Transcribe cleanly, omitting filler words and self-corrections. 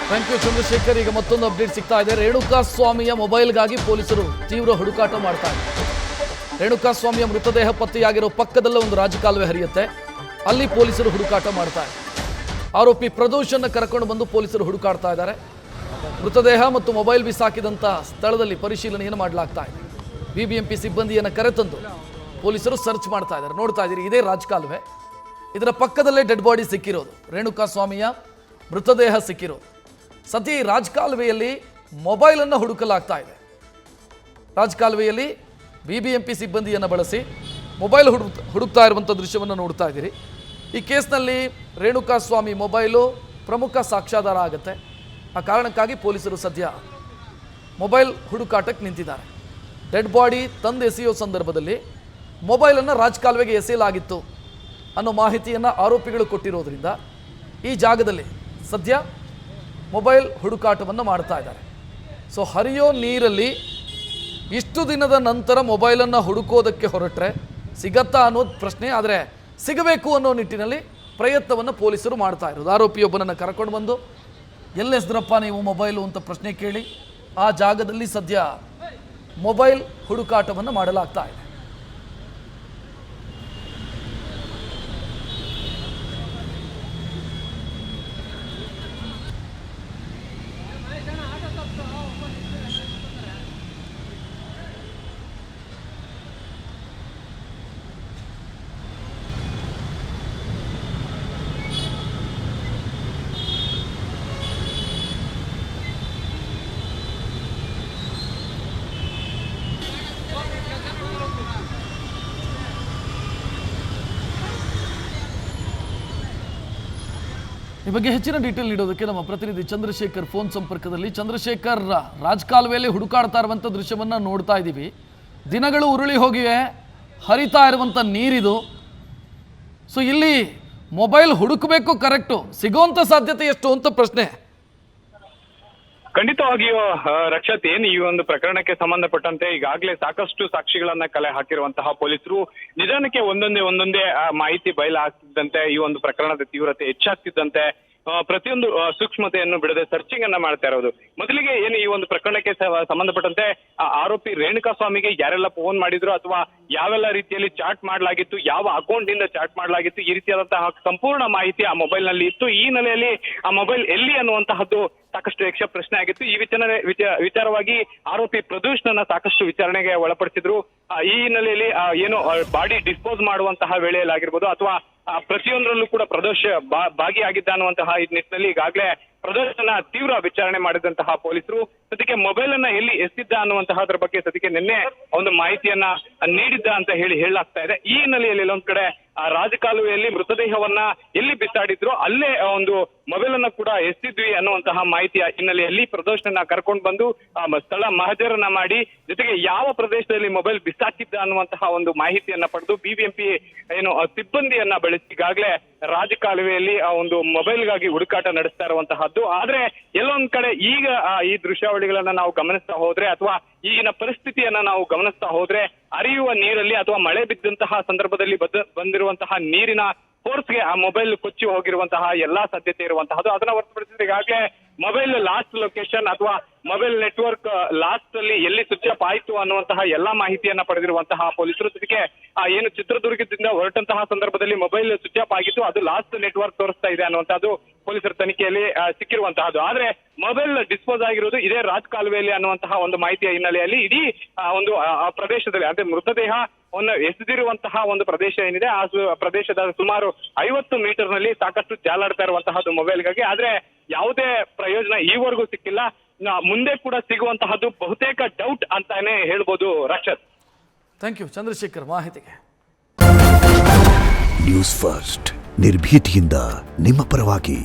Thank you Chandrashekhar. ಈಗ ಮತ್ತೊಂದು update ಸಿಗ್ತಾ ಇದೆ. ರೇಣುಕಾಸ್ವಾಮಿಯ ಮೊಬೈಲ್ಗಾಗಿ ಪೊಲೀಸರು ತೀವ್ರ ಹುಡುಕಾಟ ಮಾಡ್ತಾ ಇದ್ದಾರೆ. ರೇಣುಕಾಸ್ವಾಮಿಯ ಮೃತದೇಹ ಪತ್ತೆಯಾಗಿರೋ ಪಕ್ಕದಲ್ಲೇ ಒಂದು ರಾಜಕಾಲುವೆ ಹರಿಯುತ್ತೆ. ಅಲ್ಲಿ ಪೊಲೀಸರು ಹುಡುಕಾಟ ಮಾಡ್ತಾ ಇದ್ದಾರೆ. ಆರೋಪಿ ಪ್ರದೋಷನ್ನು ಕರ್ಕೊಂಡು ಬಂದು ಪೊಲೀಸರು ಹುಡುಕಾಡ್ತಾ ಇದ್ದಾರೆ. ಮೃತದೇಹ ಮತ್ತು ಮೊಬೈಲ್ ಬಿಸಾಕಿದಂಥ ಸ್ಥಳದಲ್ಲಿ ಪರಿಶೀಲನೆಯನ್ನು ಮಾಡಲಾಗ್ತಾ ಇದೆ. ಬಿಬಿಎಂಪಿ ಸಿಬ್ಬಂದಿಯನ್ನು ಕರೆತಂದು ಪೊಲೀಸರು ಸರ್ಚ್ ಮಾಡ್ತಾ ಇದ್ದಾರೆ. ನೋಡ್ತಾ ಇದ್ದೀರಿ, ಇದೇ ರಾಜಕಾಲುವೆ. ಇದರ ಪಕ್ಕದಲ್ಲೇ ಡೆಡ್ ಬಾಡಿ ಸಿಕ್ಕಿರೋದು, ರೇಣುಕಾಸ್ವಾಮಿಯ ಮೃತದೇಹ ಸಿಕ್ಕಿರೋದು. ಸದ್ಯ ಈ ರಾಜಕಾಲುವೆಯಲ್ಲಿ ಮೊಬೈಲನ್ನು ಹುಡುಕಲಾಗ್ತಾ ಇದೆ. ರಾಜಕಾಲುವೆಯಲ್ಲಿ ಬಿಬಿಎಂಪಿ ಸಿಬ್ಬಂದಿಯನ್ನು ಬಳಸಿ ಮೊಬೈಲ್ ಹುಡುಕ್ತಾ ಇರುವಂಥ ದೃಶ್ಯವನ್ನು ನೋಡ್ತಾ ಇದ್ದೀರಿ. ಈ ಕೇಸ್ನಲ್ಲಿ ರೇಣುಕಾಸ್ವಾಮಿ ಮೊಬೈಲು ಪ್ರಮುಖ ಸಾಕ್ಷ್ಯಾಧಾರ ಆಗುತ್ತೆ. ಆ ಕಾರಣಕ್ಕಾಗಿ ಪೊಲೀಸರು ಸದ್ಯ ಮೊಬೈಲ್ ಹುಡುಕಾಟಕ್ಕೆ ನಿಂತಿದ್ದಾರೆ. ಡೆಡ್ ಬಾಡಿ ತಂದು ಎಸೆಯೋ ಸಂದರ್ಭದಲ್ಲಿ ಮೊಬೈಲನ್ನು ರಾಜಕಾಲುವೆಗೆ ಎಸೆಯಲಾಗಿತ್ತು ಅನ್ನೋ ಮಾಹಿತಿಯನ್ನು ಆರೋಪಿಗಳು ಕೊಟ್ಟಿರೋದ್ರಿಂದ ಈ ಜಾಗದಲ್ಲಿ ಸದ್ಯ ಮೊಬೈಲ್ ಹುಡುಕಾಟವನ್ನು ಮಾಡ್ತಾ ಇದ್ದಾರೆ. ಸೊ ಹರಿಯೋ ನೀರಲ್ಲಿ ಇಷ್ಟು ದಿನದ ನಂತರ ಮೊಬೈಲನ್ನು ಹುಡುಕೋದಕ್ಕೆ ಹೊರಟ್ರೆ ಸಿಗತ್ತಾ ಅನ್ನೋದು ಪ್ರಶ್ನೆ. ಆದರೆ ಸಿಗಬೇಕು ಅನ್ನೋ ನಿಟ್ಟಿನಲ್ಲಿ ಪ್ರಯತ್ನವನ್ನು ಪೊಲೀಸರು ಮಾಡ್ತಾ ಇರೋದು. ಆರೋಪಿಯೊಬ್ಬನನ್ನು ಕರ್ಕೊಂಡು ಬಂದು ಎಲ್ಲೆಸ್ದ್ರಪ್ಪ ನೀವು ಮೊಬೈಲು ಅಂತ ಪ್ರಶ್ನೆ ಕೇಳಿ ಆ ಜಾಗದಲ್ಲಿ ಸದ್ಯ ಮೊಬೈಲ್ ಹುಡುಕಾಟವನ್ನು ಮಾಡಲಾಗ್ತಾ ಇದೆ. ಈ ಬಗ್ಗೆ ಹೆಚ್ಚಿನ ಡೀಟೇಲ್ ನೀಡೋದಕ್ಕೆ ನಮ್ಮ ಪ್ರತಿನಿಧಿ ಚಂದ್ರಶೇಖರ್ ಫೋನ್ ಸಂಪರ್ಕದಲ್ಲಿ. ಚಂದ್ರಶೇಖರ್, ರಾಜಕಾಲುವೆಯಲ್ಲಿ ಹುಡುಕಾಡ್ತಾ ಇರುವಂಥ ದೃಶ್ಯವನ್ನು ನೋಡ್ತಾ ಇದ್ದೀವಿ. ದಿನಗಳು ಉರುಳಿ ಹೋಗಿವೆ, ಹರಿತಾ ಇರುವಂಥ ನೀರಿದು. ಸೊ ಇಲ್ಲಿ ಮೊಬೈಲ್ ಹುಡುಕಬೇಕು, ಕರೆಕ್ಟು, ಸಿಗೋಂಥ ಸಾಧ್ಯತೆ ಎಷ್ಟು ಅಂತ ಪ್ರಶ್ನೆ. ಖಂಡಿತವಾಗಿಯೂ ರಕ್ಷತ್, ಏನು ಈ ಒಂದು ಪ್ರಕರಣಕ್ಕೆ ಸಂಬಂಧಪಟ್ಟಂತೆ ಈಗಾಗಲೇ ಸಾಕಷ್ಟು ಸಾಕ್ಷಿಗಳನ್ನ ಕಲೆ ಹಾಕಿರುವಂತಹ ಪೊಲೀಸರು ನಿಧಾನಕ್ಕೆ ಒಂದೊಂದೇ ಮಾಹಿತಿ ಬಯಲಾಗ್ತಿದ್ದಂತೆ ಈ ಒಂದು ಪ್ರಕರಣದ ತೀವ್ರತೆ ಹೆಚ್ಚಾಗ್ತಿದ್ದಂತೆ ಪ್ರತಿಯೊಂದು ಸೂಕ್ಷ್ಮತೆಯನ್ನು ಬಿಡದೆ ಸರ್ಚಿಂಗ್ ಅನ್ನ ಮಾಡ್ತಾ ಇರೋದು. ಮೊದಲಿಗೆ ಏನು ಈ ಒಂದು ಪ್ರಕರಣಕ್ಕೆ ಸಂಬಂಧಪಟ್ಟಂತೆ ಆರೋಪಿ ರೇಣುಕಾಸ್ವಾಮಿಗೆ ಯಾರೆಲ್ಲ ಫೋನ್ ಮಾಡಿದ್ರು ಅಥವಾ ಯಾವೆಲ್ಲ ರೀತಿಯಲ್ಲಿ ಚಾಟ್ ಮಾಡಲಾಗಿತ್ತು, ಯಾವ ಅಕೌಂಟ್ ಇಂದ ಚಾಟ್ ಮಾಡಲಾಗಿತ್ತು, ಈ ರೀತಿಯಾದಂತಹ ಸಂಪೂರ್ಣ ಮಾಹಿತಿ ಆ ಮೊಬೈಲ್ ನಲ್ಲಿ ಇತ್ತು. ಈ ಹಿನ್ನೆಲೆಯಲ್ಲಿ ಆ ಮೊಬೈಲ್ ಎಲ್ಲಿ ಅನ್ನುವಂತಹದ್ದು ಸಾಕಷ್ಟು ಯಕ್ಷ ಪ್ರಶ್ನೆ ಆಗಿತ್ತು. ಈ ವಿಚಾರವಾಗಿ ಆರೋಪಿ ಪ್ರದೋಷ್ನನ್ನ ಸಾಕಷ್ಟು ವಿಚಾರಣೆಗೆ ಒಳಪಡಿಸಿದ್ರು. ಈ ಹಿನ್ನೆಲೆಯಲ್ಲಿ ಏನು ಬಾಡಿ ಡಿಸ್ಪೋಸ್ ಮಾಡುವಂತಹ ವೇಳೆಯಲ್ಲಾಗಿರ್ಬೋದು ಅಥವಾ ಪ್ರತಿಯೊಂದರಲ್ಲೂ ಕೂಡ ಪ್ರದೋಷ್ ಭಾಗಿಯಾಗಿದ್ದ ಅನ್ನುವಂತಹ ಈ ನಿಟ್ಟಿನಲ್ಲಿ ಈಗಾಗಲೇ ಪ್ರದೋಷನ ತೀವ್ರ ವಿಚಾರಣೆ ಮಾಡಿದಂತಹ ಪೊಲೀಸರು ಸದ್ಯಕ್ಕೆ ಮೊಬೈಲ್ ಅನ್ನ ಎಲ್ಲಿ ಎಸ್ತಿದ್ದ ಅನ್ನುವಂತಹದ್ರ ಬಗ್ಗೆ ಸದ್ಯಕ್ಕೆ ನಿನ್ನೆ ಒಂದು ಮಾಹಿತಿಯನ್ನ ನೀಡಿದ್ದ ಅಂತ ಹೇಳಲಾಗ್ತಾ ಇದೆ. ಈ ಹಿನ್ನೆಲೆಯಲ್ಲಿ ಎಲ್ಲೊಂದ್ ಕಡೆ ಆ ರಾಜಕಾಲುವೆಯಲ್ಲಿ ಮೃತದೇಹವನ್ನ ಎಲ್ಲಿ ಬಿಸಾಡಿದ್ರು ಅಲ್ಲೇ ಒಂದು ಮೊಬೈಲ್ ಅನ್ನ ಕೂಡ ಎಸ್ತಿದ್ವಿ ಅನ್ನುವಂತಹ ಮಾಹಿತಿಯ ಹಿನ್ನೆಲೆಯಲ್ಲಿ ಪ್ರದೋಷನ ಕರ್ಕೊಂಡು ಬಂದು ಸ್ಥಳ ಮಹಜರನ್ನ ಮಾಡಿ ಜೊತೆಗೆ ಯಾವ ಪ್ರದೇಶದಲ್ಲಿ ಮೊಬೈಲ್ ಬಿಸಾಕಿದ್ದ ಅನ್ನುವಂತಹ ಒಂದು ಮಾಹಿತಿಯನ್ನ ಪಡೆದು ಬಿಬಿಎಂಪಿ ಏನು ಸಿಬ್ಬಂದಿಯನ್ನ ಬಳಸಿ ಈಗಾಗಲೇ ರಾಜಕಾಲುವೆಯಲ್ಲಿ ಆ ಒಂದು ಮೊಬೈಲ್ಗಾಗಿ ಹುಡುಕಾಟ ನಡೆಸ್ತಾ ಇರುವಂತಹದ್ದು. ಆದ್ರೆ ಎಲ್ಲೊಂದ್ ಕಡೆ ಈಗ ಈ ದೃಶ್ಯಾವಳಿಗಳನ್ನ ನಾವು ಗಮನಿಸ್ತಾ ಹೋದ್ರೆ ಅಥವಾ ಈಗಿನ ಪರಿಸ್ಥಿತಿಯನ್ನ ನಾವು ಗಮನಿಸ್ತಾ ಹೋದ್ರೆ ಹರಿಯುವ ನೀರಲ್ಲಿ ಅಥವಾ ಮಳೆ ಬಿದ್ದಂತಹ ಸಂದರ್ಭದಲ್ಲಿ ಬಂದಿರುವಂತಹ ನೀರಿನ ಫೋರ್ಸ್ಗೆ ಆ ಮೊಬೈಲ್ ಕೊಚ್ಚಿ ಹೋಗಿರುವಂತಹ ಎಲ್ಲಾ ಸಾಧ್ಯತೆ ಇರುವಂತಹದ್ದು. ಅದನ್ನ ಹೊರತುಪಡಿಸಿದ್ರೆ ಈಗಾಗಲೇ ಮೊಬೈಲ್ ಲಾಸ್ಟ್ ಲೊಕೇಶನ್ ಅಥವಾ ಮೊಬೈಲ್ ನೆಟ್ವರ್ಕ್ ಲಾಸ್ಟ್ ಅಲ್ಲಿ ಎಲ್ಲಿ ಸ್ವಿಚ್ ಆಫ್ ಆಯ್ತು ಅನ್ನುವಂತಹ ಎಲ್ಲಾ ಮಾಹಿತಿಯನ್ನ ಪಡೆದಿರುವಂತಹ ಪೊಲೀಸರು ಜೊತೆಗೆ ಏನು ಚಿತ್ರದುರ್ಗದಿಂದ ಹೊರಟಂತಹ ಸಂದರ್ಭದಲ್ಲಿ ಮೊಬೈಲ್ ಸ್ವಿಚ್ ಆಫ್ ಆಗಿತ್ತು, ಅದು ಲಾಸ್ಟ್ ನೆಟ್ವರ್ಕ್ ತೋರಿಸ್ತಾ ಇದೆ ಅನ್ನುವಂಥದ್ದು ಪೊಲೀಸರ ತನಿಖೆಯಲ್ಲಿ ಸಿಕ್ಕಿರುವಂತಹದ್ದು. ಆದ್ರೆ ಮೊಬೈಲ್ ಡಿಸ್ಪೋಸ್ ಆಗಿರುವುದು ಇದೇ ರಾಜಕಾಲುವೆಯಲ್ಲಿ ಅನ್ನುವಂತಹ ಒಂದು ಮಾಹಿತಿಯ ಹಿನ್ನೆಲೆಯಲ್ಲಿ ಇಡೀ ಒಂದು ಆ ಪ್ರದೇಶದಲ್ಲಿ ಅಂದ್ರೆ ಮೃತದೇಹ ಎಸೆದಿರುವಂತಹ ಒಂದು ಪ್ರದೇಶ ಏನಿದೆ ಆ ಪ್ರದೇಶದ ಸುಮಾರು 50 ಮೀಟರ್ ನಲ್ಲಿ ಸಾಕಷ್ಟು ಜಾಲಾಡ್ತಾ ಇರುವಂತಹದ್ದು ಮೊಬೈಲ್ಗಾಗಿ. ಆದ್ರೆ ಯಾವುದೇ ಪ್ರಯೋಜನ ಈವರೆಗೂ ಸಿಕ್ಕಿಲ್ಲ. ಮುಂದೆ ಕೂಡ ಸಿಗುವಂತಹದ್ದು ಬಹುತೇಕ ಡೌಟ್ ಅಂತಾನೆ ಹೇಳ್ಬೋದು ರಕ್ಷತ್. ಥ್ಯಾಂಕ್ ಯು ಚಂದ್ರಶೇಖರ್ ಮಾಹಿತಿಗೆ. ನ್ಯೂಸ್ ಫಸ್ಟ್ ನಿರ್ಭೀತಿಯಿಂದ ನಿಮ್ಮ ಪರವಾಗಿ.